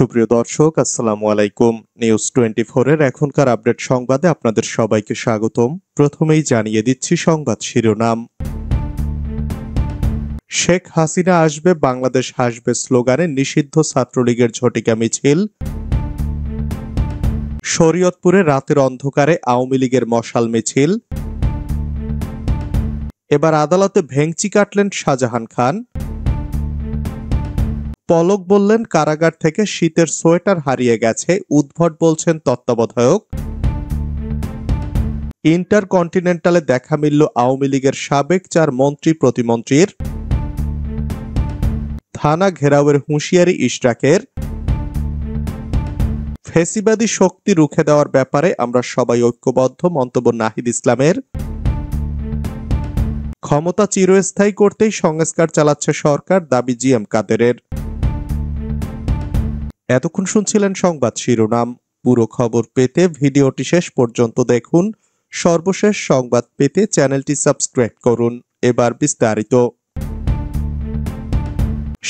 সুপ্রিয় দর্শক, আসসালামু আলাইকুম। নিউজ 24 এর এখনকার আপডেট সংবাদে আপনাদের সবাইকে স্বাগতম। প্রথমেই জানিয়ে দিচ্ছি সংবাদ শিরোনাম। শেখ হাসিনা আসবে, বাংলাদেশ হাসবে স্লোগানে নিষিদ্ধ ছাত্রলীগের ঝটিকা মিছিল। শরীয়তপুরে রাতের অন্ধকারে আওয়ামী লীগের মশাল মিছিল। এবার আদালতে ভেংচি কাটলেন শাহজাহান খান। পলক বললেন কারাগার থেকে শীতের সোয়েটার হারিয়ে গেছে, উদ্ভট বলছেন তত্ত্বাবধায়ক। ইন্টারকন্টিনেন্টালে দেখা মিলল আওয়ামী লীগের সাবেক 4 মন্ত্রী প্রতিমন্ত্রীর। থানা ঘেরাওয়ের হুঁশিয়ারি ইশরাকের। ফেসিবাদী শক্তি রুখে দেওয়ার ব্যাপারে আমরা সবাই ঐক্যবদ্ধ, মন্তব্য নাহিদ ইসলামের। ক্ষমতা চিরস্থায়ী করতেই সংস্কার চালাচ্ছে সরকার, দাবি জিএম কাদেরের। এতক্ষণ শুনছিলেন সংবাদ শিরোনাম। পুরো খবর পেতে ভিডিওটি শেষ পর্যন্ত দেখুন। সর্বশেষ সংবাদ পেতে চ্যানেলটি সাবস্ক্রাইব করুন। এবার বিস্তারিত।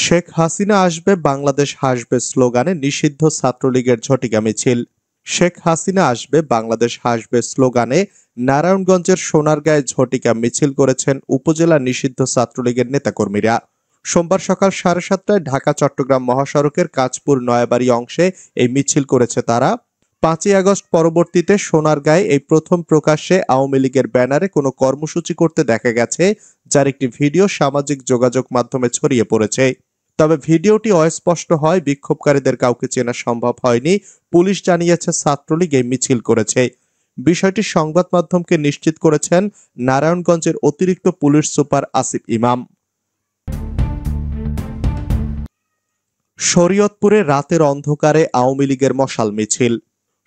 শেখ হাসিনা আসবে, বাংলাদেশ হাসবে স্লোগানে নিষিদ্ধ ছাত্রলীগের ঝটিকা মিছিল। শেখ হাসিনা আসবে, বাংলাদেশ হাসবে স্লোগানে নারায়ণগঞ্জের সোনারগাঁয়ে ঝটিকা মিছিল করেছেন উপজেলা নিষিদ্ধ ছাত্রলীগের নেতাকর্মীরা। সোমবার সকাল 7:30টায় ঢাকা চট্টগ্রাম মহাসড়কের কাঁচপুর নয়াবাড়ি অংশে এই মিছিল করেছে তারা। 5ই আগস্ট পরবর্তীতে সোনারগাঁয়ে এই প্রথম প্রকাশ্যে আওয়ামী লীগের ব্যানারে কোনো কর্মসূচি করতে দেখা গেছে, যার একটি ভিডিও সামাজিক যোগাযোগ মাধ্যমে ছড়িয়ে পড়েছে। তবে ভিডিওটি অস্পষ্ট হয়, বিক্ষোভকারীদের কাউকে চেনা সম্ভব হয়নি। পুলিশ জানিয়েছে ছাত্রলীগ এই মিছিল করেছে। বিষয়টি সংবাদ মাধ্যমকে নিশ্চিত করেছেন নারায়ণগঞ্জের অতিরিক্ত পুলিশ সুপার আসিফ ইমাম। শরীয়তপুরে রাতের অন্ধকারে আওয়ামী লীগের মশাল মিছিল।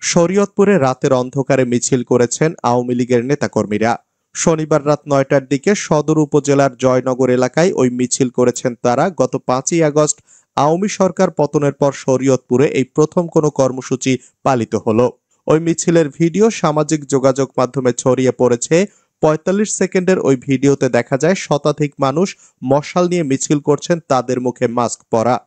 শরীয়তপুরে রাতের অন্ধকারে মিছিল করেছেন আওয়ামী লীগের নেতাকর্মীরা। শনিবার রাত 9টার দিকে সদর উপজেলার জয়নগর এলাকায় ওই মিছিল করেছেন তারা। গত 5ই আগস্ট আওয়ামী সরকার পতনের পর শরীয়তপুরে এই প্রথম কোনো কর্মসূচি পালিত হলো। ওই মিছিলের ভিডিও সামাজিক যোগাযোগ মাধ্যমে ছড়িয়ে পড়েছে। 45 সেকেন্ডের ওই ভিডিওতে দেখা যায় শতাধিক মানুষ মশাল নিয়ে মিছিল করছেন, তাদের মুখে মাস্ক পরা।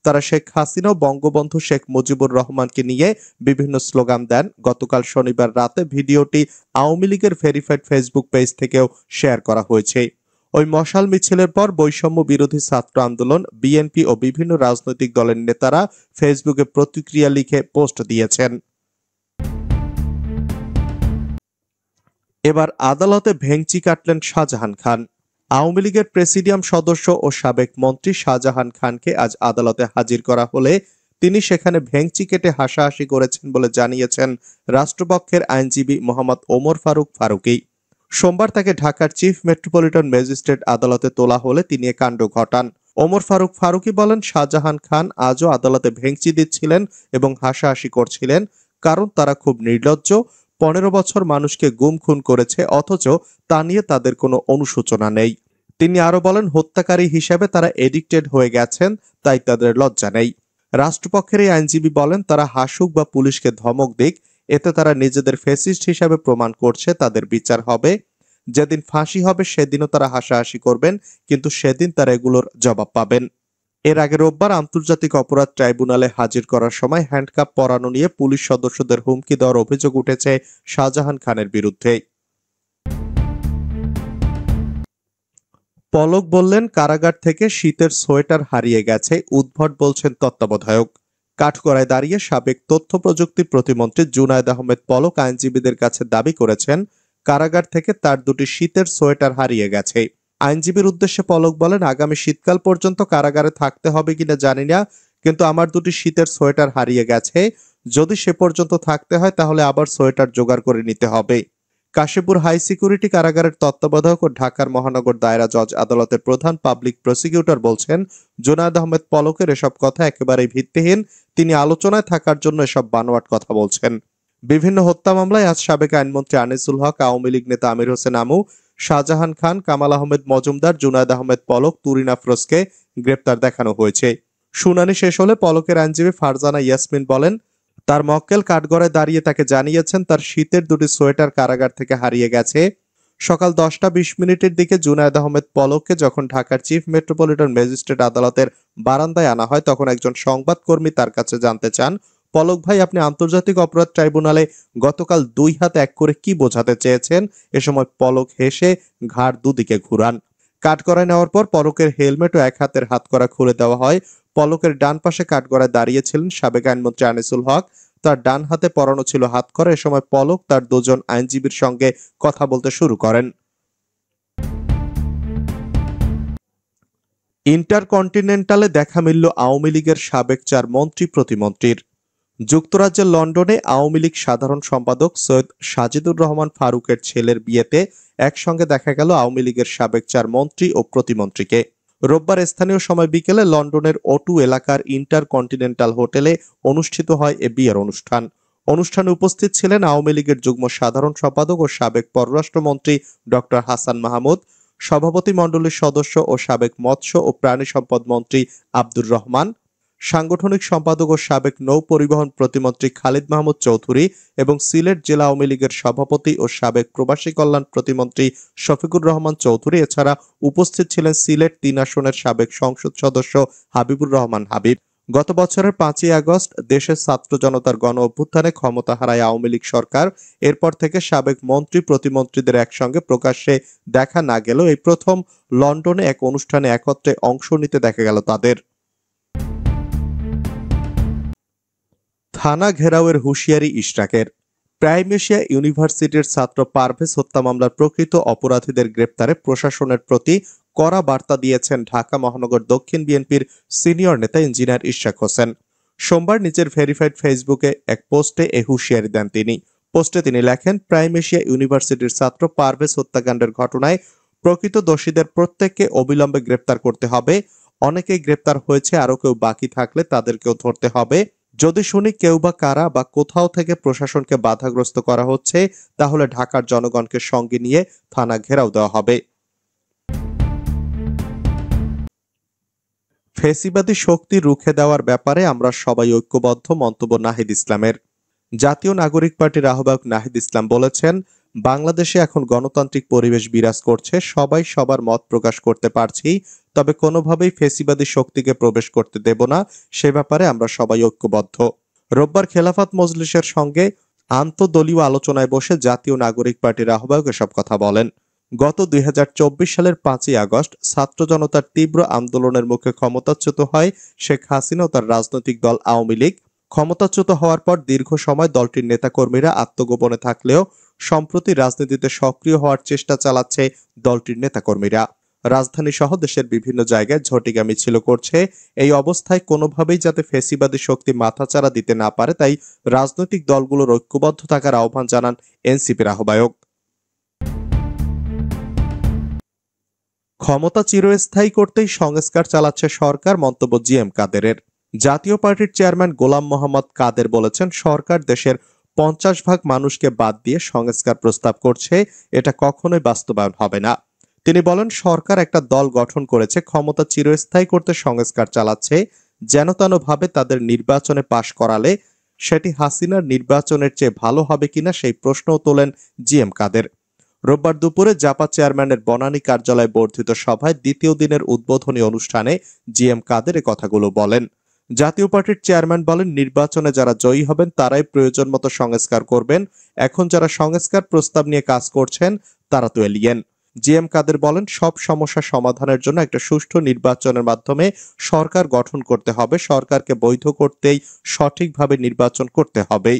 তারা শেখ হাসিনা ও বঙ্গবন্ধু শেখ মুজিবুর রহমানকে নিয়ে বিভিন্ন স্লোগান দেন। গতকাল শনিবার রাতে ভিডিওটি আওয়ামী লীগের ভেরিফাইড ফেসবুক পেজ থেকেও শেয়ার করা হয়েছে। ওই মশাল মিছিলের পর বৈষম্য বিরোধী ছাত্র আন্দোলন, বিএনপি ও বিভিন্ন রাজনৈতিক দলের নেতারা ফেসবুকে প্রতিক্রিয়া লিখে পোস্ট দিয়েছেন। এবার আদালতে ভেংচি কাটলেন শাহজাহান খান। আওয়ামী লীগের প্রেসিডিয়াম সদস্য ও সাবেক মন্ত্রী শাহজাহান খানকে আজ আদালতে হাজির করা হলে তিনি সেখানে ভেংচি কেটে হাসাহাসি করেছেন বলে জানিয়েছেন রাষ্ট্রপক্ষের আইনজীবী মোহাম্মদ ওমর ফারুক ফারুকী। সোমবার তাকে ঢাকার চিফ মেট্রোপলিটন ম্যাজিস্ট্রেট আদালতে তোলা হলে তিনি এ কাণ্ড ঘটান। ওমর ফারুক ফারুকী বলেন, শাহজাহান খান আজও আদালতে ভেংচি দিচ্ছিলেন এবং হাসাহাসি করছিলেন, কারণ তারা খুব নির্লজ্জ। 15 বছর মানুষকে গুম খুন করেছে, অথচ তা নিয়ে তাদের কোনো অনুশোচনা নেই। তিনি আরো বলেন, হত্যাকারী হিসেবে তারা এডিক্টেড হয়ে গেছেন, তাই তাদের লজ্জা নেই। রাষ্ট্রপক্ষের এই আইনজীবী বলেন, তারা হাসুক বা পুলিশকে ধমক দিক, এতে তারা নিজেদের ফ্যাসিস্ট হিসেবে প্রমাণ করছে, তাদের বিচার হবে। যেদিন ফাঁসি হবে সেদিনও তারা হাসাহাসি করবেন, কিন্তু সেদিন তারা এগুলোর জবাব পাবেন। এর আগে রোববার আন্তর্জাতিক অপরাধ ট্রাইব্যুনালে হাজির করার সময় হ্যান্ডকাপ পরানো নিয়ে পুলিশ সদস্যদের হুমকি দেওয়ার অভিযোগ উঠেছে শাহজাহান খানের বিরুদ্ধে। পলক বললেন কারাগার থেকে শীতের সোয়েটার হারিয়ে গেছে, উদ্ভট বলছেন তত্ত্বাবধায়ক। কাঠগড়ায় দাঁড়িয়ে সাবেক তথ্য প্রযুক্তি প্রতিমন্ত্রী জুনায়েদ আহমেদ পলক আইনজীবীদের কাছে দাবি করেছেন কারাগার থেকে তার 2টি শীতের সোয়েটার হারিয়ে গেছে। আইনজীবীর উদ্দেশ্যে পলক বলেন, আগামী শীতকাল পর্যন্ত কারাগারে থাকতে হবে কিনা জানি না, কিন্তু আমার 2টি শীতের সোয়েটার হারিয়ে গেছে। যদি সে পর্যন্ত থাকতে হয় তাহলে আবার সোয়েটার জোগাড় করে নিতে হবে। কাশীপুর হাই সিকিউরিটি কারাগারের তত্ত্বাবধায়ক ও ঢাকার মহানগর দায়রা জজ আদালতের প্রধান পাবলিক প্রসিকিউটর বলছেন, জুনায়েদ আহমেদ পলকের এসব কথা একেবারেই ভিত্তিহীন। তিনি আলোচনায় থাকার জন্য এসব বানোয়াট কথা বলছেন। বিভিন্ন হত্যা মামলায় আজ সাবেক আইনমন্ত্রী আনিসুল হক, আওয়ামী লীগ নেতা আমির হোসেন আমু, শাহজাহান খান, কামাল আহমেদ মজুমদার, জুনায়েদ আহমেদ পলক, তুরিন আফরোজকে গ্রেপ্তার দেখানো হয়েছে। শুনানি শেষ হলে পলকের আইনজীবী ফারজানা ইয়াসমিন বলেন, তার মক্কেল কাঠগড়ায় দাঁড়িয়ে তাকে জানিয়েছেন তার শীতের 2টি সোয়েটার কারাগার থেকে হারিয়ে গেছে। সকাল 10টা 20 মিনিটের দিকে জুনায়েদ আহমেদ পলককে যখন ঢাকার চিফ মেট্রোপলিটন ম্যাজিস্ট্রেট আদালতের বারান্দায় আনা হয়, তখন একজন সংবাদকর্মী তার কাছে জানতে চান, পলক ভাই, আপনি আন্তর্জাতিক অপরাধ ট্রাইব্যুনালে গতকাল 2 হাত এক করে কি বোঝাতে চেয়েছেন? এ সময় পলক হেসে ঘাড় দুদিকে ঘুরান। কাঠগড়ায় নেওয়ার পর পলকের হেলমেট ও এক হাতের হাতকড়া খুলে দেওয়া হয়। পলকের ডান পাশে কাঠগড়ায় দাঁড়িয়েছিলেন সাবেক আইনমন্ত্রী আনিসুল হক। তার ডান হাতে পরানো ছিল হাতকড়া। এ সময় পলক তার দুজন আইনজীবীর সঙ্গে কথা বলতে শুরু করেন। ইন্টারকন্টিনেন্টালে দেখা মিলল আওয়ামী লীগের সাবেক 4 মন্ত্রী প্রতিমন্ত্রীর। যুক্তরাজ্যের লন্ডনে আওয়ামী লীগ সাধারণ সম্পাদক সৈয়দ সাজিদুর রহমান ফারুকের ছেলের বিয়েতে একসঙ্গে দেখা গেল আওয়ামী লীগের সাবেক 4 মন্ত্রী ও প্রতিমন্ত্রীকে। রোববার স্থানীয় সময় বিকেলে লন্ডনের ওটু এলাকার ইন্টারকন্টিনেন্টাল হোটেলে অনুষ্ঠিত হয় এ বিয়ের অনুষ্ঠান। অনুষ্ঠানে উপস্থিত ছিলেন আওয়ামী লীগের যুগ্ম সাধারণ সম্পাদক ও সাবেক পররাষ্ট্রমন্ত্রী ডক্টর হাসান মাহমুদ, সভাপতি মণ্ডলীর সদস্য ও সাবেক মৎস্য ও প্রাণী সম্পদ মন্ত্রী আব্দুর রহমান, সাংগঠনিক সম্পাদক ও সাবেক নৌ পরিবহন প্রতিমন্ত্রী খালিদ মাহমুদ চৌধুরী এবং সিলেট জেলা আওয়ামী লীগের সভাপতি ও সাবেক প্রবাসী কল্যাণ প্রতিমন্ত্রী শফিকুর রহমান চৌধুরী। এছাড়া উপস্থিত ছিলেন সিলেট 3 আসনের সাবেক সংসদ সদস্য হাবিবুর রহমান হাবিব। গত বছরের 5ই আগস্ট দেশের ছাত্র জনতার গণ অভ্যুত্থানে ক্ষমতা হারায় আওয়ামী লীগ সরকার। এরপর থেকে সাবেক মন্ত্রী প্রতিমন্ত্রীদের একসঙ্গে প্রকাশ্যে দেখা না গেলেও এই প্রথম লন্ডনে এক অনুষ্ঠানে একত্রে অংশ নিতে দেখা গেল তাদের। থানা ঘেরাওয়ের হুঁশিয়ারি ইশরাকের। প্রাইম এশিয়া ইউনিভার্সিটির ছাত্র পারভেজ হত্যা মামলার প্রকৃত অপরাধীদের গ্রেপ্তারে প্রশাসনের প্রতি কড়া বার্তা দিয়েছেন ঢাকা মহানগর দক্ষিণ বিএনপির সিনিয়র নেতা ইঞ্জিনিয়ার ইশরাক হোসেন। সোমবার নিজের ভেরিফাইড ফেসবুকে এক পোস্টে এ হুঁশিয়ারি দেন তিনি। পোস্টে তিনি লেখেন, প্রাইম এশিয়া ইউনিভার্সিটির ছাত্র পারভেজ হত্যাকাণ্ডের ঘটনায় প্রকৃত দোষীদের প্রত্যেককে অবিলম্বে গ্রেপ্তার করতে হবে। অনেকেই গ্রেপ্তার হয়েছে, আরো কেউ বাকি থাকলে তাদেরকেও ধরতে হবে। যদি শুনি কেউ বা কারা বা কোথাও থেকে প্রশাসনকে বাধাগ্রস্ত করা হচ্ছে, তাহলে ঢাকার জনগণকে সঙ্গে নিয়ে থানা ঘেরাও দেওয়া হবে। ফ্যাসিবাদী শক্তি রুখে দেওয়ার ব্যাপারে আমরা সবাই ঐক্যবদ্ধ, মন্তব্য নাহিদ ইসলামের। জাতীয় নাগরিক পার্টির আহ্বায়ক নাহিদ ইসলাম বলেছেন, বাংলাদেশে এখন গণতান্ত্রিক পরিবেশ বিরাজ করছে, সবাই সবার মত প্রকাশ করতে পারছি, তবে কোনোভাবেই ফ্যাসিবাদী শক্তিকে প্রবেশ করতে দেব না, সে ব্যাপারে আমরা সবাই ঐক্যবদ্ধ। রোববার খেলাফত মজলিসের সঙ্গে আন্তঃদলীয় আলোচনায় বসে জাতীয় নাগরিক পার্টির আহ্বায়ক এসব কথা বলেন। গত 2024 সালের 5ই আগস্ট ছাত্র জনতার তীব্র আন্দোলনের মুখে ক্ষমতাচ্যুত হয় শেখ হাসিনা ও তার রাজনৈতিক দল আওয়ামী লীগ। ক্ষমতাচ্যুত হওয়ার পর দীর্ঘ সময় দলটির নেতাকর্মীরা আত্মগোপনে থাকলেও সম্প্রতি রাজনীতিতে সক্রিয় হওয়ার চেষ্টা চালাচ্ছে দলটির নেতাকর্মীরা। রাজধানী সহ দেশের বিভিন্ন জায়গায় ঝটিকা মিছিল করছে। এই অবস্থায় কোনোভাবেই যাতে ফ্যাসিবাদী শক্তি মাথাচাড়া দিতে না পারে, তাই রাজনৈতিক দলগুলোর ঐক্যবদ্ধ থাকার আহ্বান জানান এনসিপির আহ্বায়ক। ক্ষমতা চিরস্থায়ী করতেই সংস্কার চালাচ্ছে সরকার, মন্তব্য জিএম কাদেরের। জাতীয় পার্টির চেয়ারম্যান গোলাম মোহাম্মদ কাদের বলেছেন, সরকার দেশের 50% মানুষকে বাদ দিয়ে সংস্কার প্রস্তাব করছে, এটা কখনোই বাস্তবায়ন হবে না। তিনি বলেন, সরকার একটা দল গঠন করেছে, ক্ষমতা চিরস্থায়ী করতে সংস্কার চালাচ্ছে, যেন তেন ভাবে তাদের নির্বাচনে পাশ করালে সেটি হাসিনার নির্বাচনের চেয়ে ভালো হবে কিনা সেই প্রশ্নও তোলেন জিএম কাদের। রোববার দুপুরে জাপা চেয়ারম্যানের বনানী কার্যালয়ে বর্ধিত সভায় দ্বিতীয় দিনের উদ্বোধনী অনুষ্ঠানে জিএম কাদের এ কথাগুলো বলেন। জাতীয় পার্টির চেয়ারম্যান বলেন, নির্বাচনে যারা জয়ী হবেন তারাই প্রয়োজন মতো সংস্কার করবেন, এখন যারা সংস্কার প্রস্তাব নিয়ে কাজ করছেন তারা তো এলিয়েন। জিএম কাদের বলেন, সব সমস্যা সমাধানের জন্য একটা সুষ্ঠু নির্বাচনের মাধ্যমে সরকার গঠন করতে হবে, সরকারকে বৈধ করতেই সঠিকভাবে নির্বাচন করতে হবে।